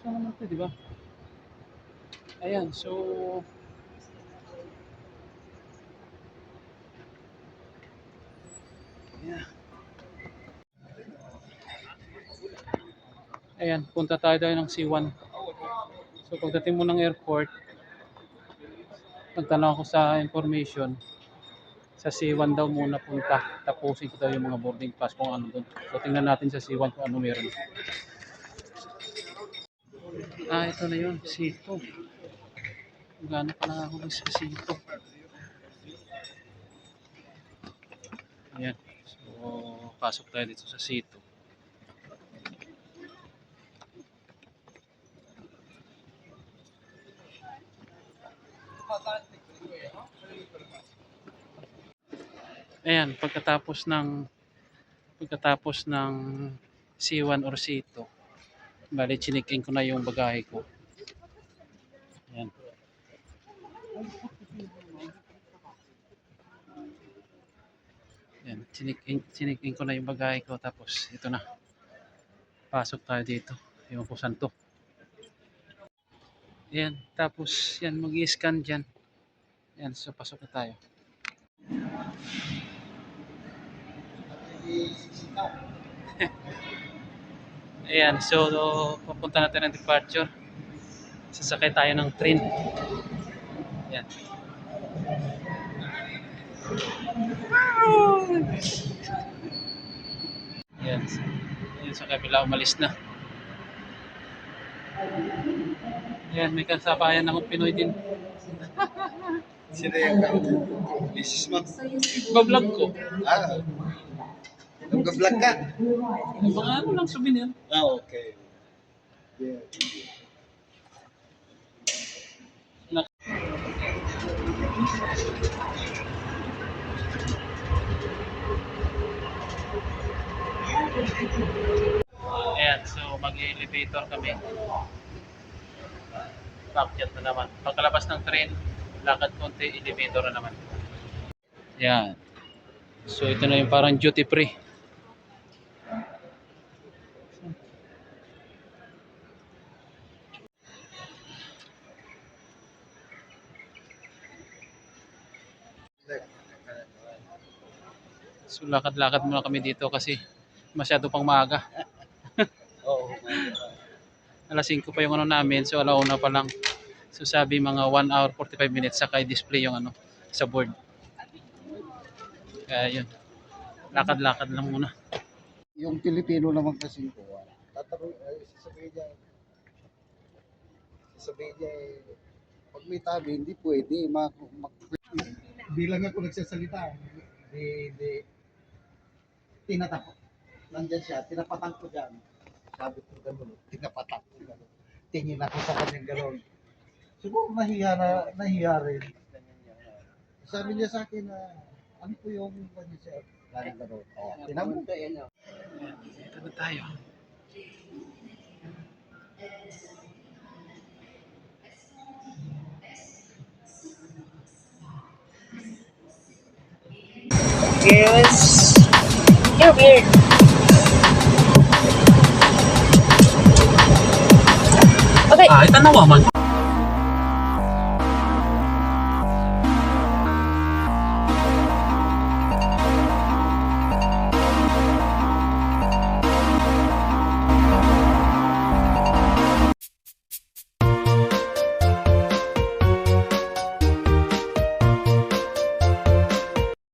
lang naman ito, di ba? Ayan, so yeah. Ayan, punta tayo ng C1. So pagdating mo ng airport, nagtanong ako sa information, sa C1 daw muna punta. Tapusin ko daw yung mga boarding pass kung ano doon. So tingnan natin sa C1 kung ano meron. Ito na yun, C2. Gano'n pa lang ako sa C2. Ayan. So pasok tayo dito sa C2. Ayan, pagkatapos ng C1 or C2, bali chinikin ko na yung bagahe ko. Ayan. Ayan, chinikin ko na yung bagahe ko, tapos ito na. Pasok tayo dito. Yung kung saan to. Ayan, tapos yan, mag-i-scan dyan. Ayan, so pasok na tayo. Ayan, so pupunta natin ng departure. Sasakay tayo ng train. Ayan. Ayan, ayan sa kabila, umalis na. Ayan, may kasabayan akong Pinoy din. Sino yung business mo? Bablog ko. Nag-vlog ka? Mga ano lang souvenir. Okay. Yeah. Ayan, so mag-elevator kami. Backyard na naman. Pagkalabas ng train, lakad konti, elevator na naman. Ayan. So ito na yung parang duty free. So lakad-lakad muna kami dito kasi masyado pang maaga. Oo. Alas 5 pa yung ano namin, so alauna pa lang. So sabi mga 1 hour 45 minutes saka i-display yung ano sa board. Kaya yun. Lakad-lakad lang muna. Yung Pilipino naman kasi ko, sasabihin niya, pag may tabi, hindi pwede. Bilang ako nagsasalita, hindi, tinatakot. Nandyan siya, tinapatan ko dyan. Sabi ko gano'n, tinapatan ko gano'n. Tingin ako sa kanyang gano'n. Siguro nahiya rin. Sabi niya sa akin na, ano po yung kanya siya? Lalo gano'n. Tinamon. Ito na tayo. Yes. You're weird. Okay. Ito nawa man.